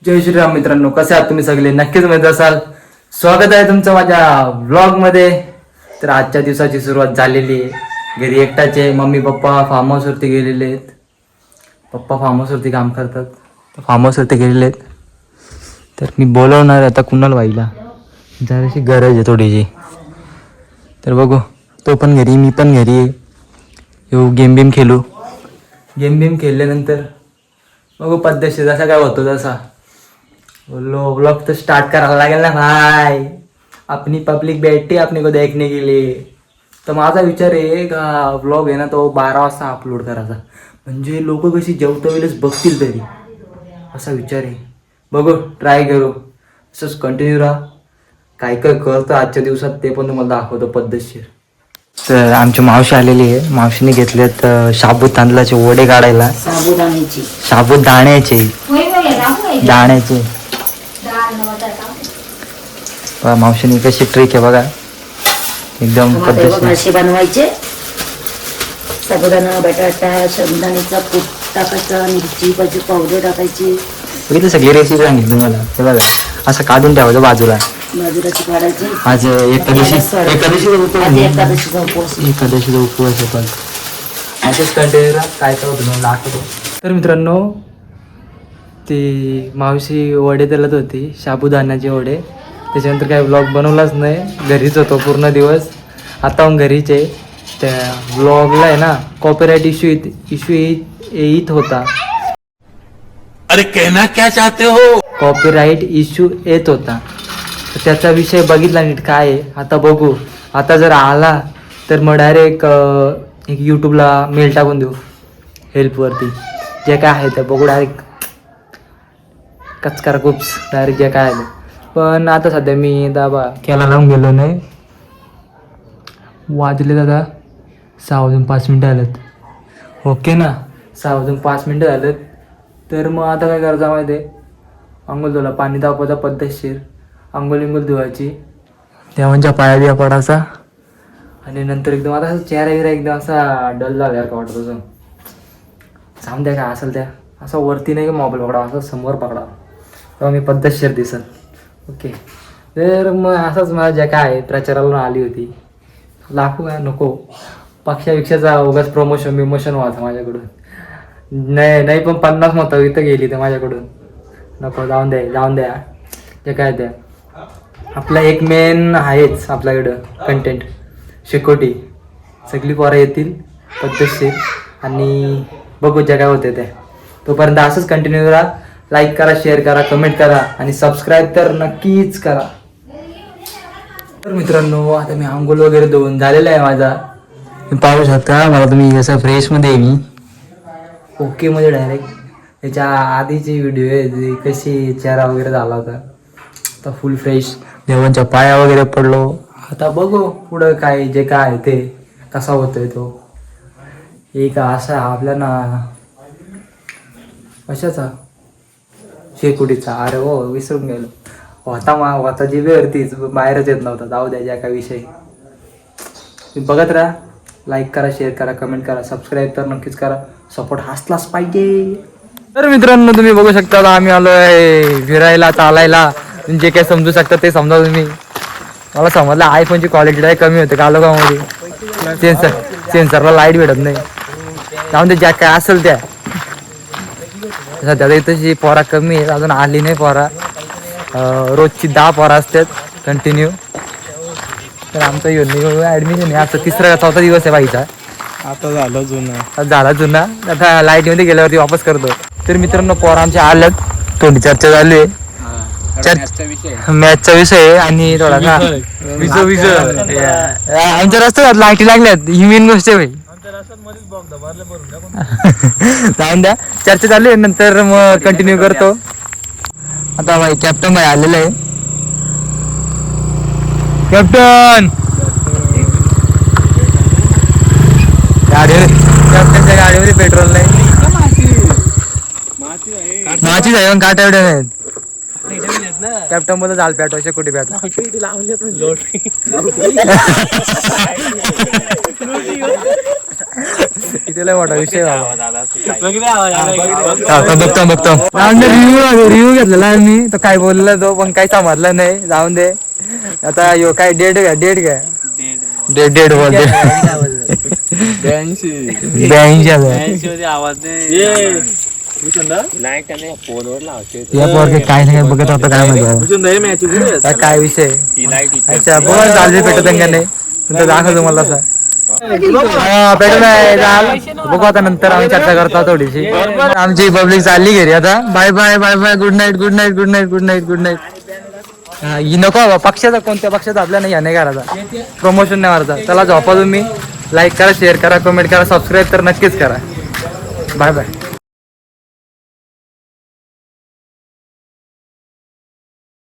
जय श्रीराम मित्रांनो, कसे आहात तुम्ही सगळे? नक्कीच मजेत असाल. स्वागत आहे तुमचं माझ्या व्लॉग मध्ये. तर आजच्या दिवसाची सुरुवात झालेली आहे. घरी एकटाचे, मम्मी पप्पा फार्म हाऊस वरती गेलेले आहेत. पप्पा फार्म हाऊस वरती काम करतात, फार्म हाऊस वरती गेलेले आहेत. तर मी बोलवणार आता कुणाल व्हायला, जराशी गरज आहे थोडीशी. तर बघू, तो पण घरी, मी पण घरी आहे. येऊ गेम बेम खेळू. गेम बेम खेळल्यानंतर बघू पद्धतशीर जसा काय होतो तसा. बोलो व्लॉग तो स्टार्ट करायला लागेल ना भाई. अपनी पब्लिक बैठी अपने को देखने के लिए. तर माझा विचार आहे का व्लॉग आहे ना तो 12 वाजता अपलोड करायचा, म्हणजे लोक कशी जेवता वेळेस बघतील तरी, असा विचार आहे. बघू, ट्राय करू. असंच कंटिन्यू राहा. काय काय करतं आजच्या दिवसात ते पण तुम्हाला दाखवतो पद्धतशीर. तर आमची मावशी आलेली आहे. मावशीने घेतलेत शाबूत तांदळाचे वडे काढायला. साबुदाण्याचे दाण्याचे. मावशीने कशी ट्रिक आहे बघा, एकदम पद्धतशीर बनवायचे. साबुदाणा, बटाटा, शेंगदाण्याचा कूट टाकायचा, मिरची पाहिजे पावडर टाकायची. बघितलं, सगळी रेसिपी सांगितली तुम्हाला. हे बघा, असं काढून ठेवायचं बाजूला. काढायची. आज एकादशीचा उपवास आहे. पण असेच कंटिन्यू काय होतं तुम्हाला दाखवतो. तर मित्रांनो, ती मावशी वडे तळत होती, साबुदाण्याचे वडे. त्याच्यानंतर काही ब्लॉग बनवलाच नाही, घरीच होतो पूर्ण दिवस. आता मग घरीच आहे. त्या ब्लॉगला आहे ना कॉपीराइट इश्यू येत होता. अरे कहना क्या चाहते हो? कॉपीराइट इश्यू येत होता. तर त्याचा विषय बघितला नीट काय आहे. आता बघू, आता जर आला तर मग डायरेक्ट एक यूट्यूबला मेल टाकून देऊ हेल्पवरती. जे काय आहे ते बघू, डायरेक्ट कचकारा कुप्स डायरेक्ट जे काय आहे. पण आता सध्या मी दाबा केला लावून गेलो नाही. वाजले दादा 6:05 आलेत. ओके ना, 6:05 झालेत. तर मग आता काय करायचं माहिती आहे, अंघोळ धुला, पाणी तापवायचा पद्धतशीर, अंघोळ धुवायची, देवांच्या पाया बिया पडायचा. आणि नंतर एकदम आता असं चेहरा बिरा एकदम असा डल झाल्यासारखं वाटत असं. सांग द्या काय असेल त्या, असं वरती नाही का मोबाईल पकडा, असं समोर पकडा, तेव्हा मी पद्धतशीर दिसल. ओके. तर मग असंच मला जे काय आहे प्रचाराला आली होती. लाखो काय नको, पक्षापेक्षाचा उगाच प्रमोशन व्हायचं माझ्याकडून. नाही पण 50 मतं इथं गेली तर माझ्याकडून नको. जाऊन द्या जे काय द्या. आपला एक मेन आहेच आपल्याकडं कंटेंट, शेकोटी. सगळी पोरं येतील पद्धतशीर आणि बघू जे काय होते ते. तोपर्यंत असंच कंटिन्यू राहा. लाईक करा, शेअर करा, कमेंट करा आणि सबस्क्राईब तर नक्कीच करा. तर मित्रांनो, आता मी आंघोळ वगैरे धुवून झालेला आहे माझा. पाहू शकता मला तुम्ही, असं फ्रेशमध्ये आहे मी. ओके मध्ये डायरेक्ट. त्याच्या आधीची व्हिडिओ आहे कशी चेहरा वगैरे झाला होता, आता फुल फ्रेश. देवांच्या पाया वगैरे पडलो. आता बघू पुढं काय जे काय आहे ते कसा होतोय तो. एक असा आपल्या ना कशाचा, शेकोटीचा. अरे हो, विसरून गेलो. होता जिभेवरतीच, बाहेरच येत नव्हता. जाऊ द्या ज्या काय विषय. तुम्ही बघत राहा. लाईक करा, शेअर करा, कमेंट करा, सबस्क्राईब तर नक्कीच करा. सपोर्ट असलाच पाहिजे. तर मित्रांनो, तुम्ही बघू शकता आम्ही आलोय फिरायला, चालायला. जे काय समजू शकता ते समजा तुम्ही. मला समजलं आयफोनची क्वालिटी काय कमी होते का लोकांमध्ये. सेन्सरला लाईट भेटत नाही. त्यामध्ये ज्या काय असेल त्या. सध्या इथं पोरा कमी आहे, अजून आली नाही पोरा. रोजची 10 पोरा असतात कंटिन्यू. तर आमचं ॲडमिशन आहे, आजचा 3रा का 4था दिवस आहे बाईचा. आता झाला जुना. आता लाईटमध्ये गेल्यावरती वापस करतो. तर मित्रांनो, पोरा आमच्या आल्यात, थोडी चर्चा झाली आहे. मॅचचा विषय आहे आणि थोडासा आमच्या रस्त्यात लाईटी लागल्यात, ही मेन गोष्ट आहे भाई. जाऊन द्या, चर्चा चालू आहे, नंतर मग कंटिन्यू करतो. आता भाई कॅप्टन भाई आलेलं आहे. कॅप्टन कॅप्टनच्या गाडीमध्ये पेट्रोल नाही. माझी जाऊन काटा एवढ्या नाहीत. कॅप्टन मध्ये जाल पेटवायचे कुठे पेटवा. इथे लय मोठा विषय बाबा. बघतो रिव्ह्यू घेतलेला आहे मी. तो काय बोलला तो पण काही समजला नाही. जाऊन दे आता. यो काय डेट काय डेट बोलते. 82 आवाज या पोरगे काय नाही बघत होता काय माहिती काय विषय. अच्छा बोल चालू भेटत का नाही नंतर दाखव तुम्हाला असं भेटत आहे. बघू आता नंतर आम्ही चर्चा करतो थोडीशी. आमची पब्लिक चालली घरी आता. Bye bye bye bye. Good night good night good night good night good night. ही नको बाबा. पक्षाचा कोणत्या पक्षाचा आपल्या नाही नाही करायचा. प्रमोशन नाही मारायचा. चला झोपा तुम्ही. लाईक करा शेअर करा कमेंट करा सबस्क्राईब तर नक्कीच करा. Bye bye.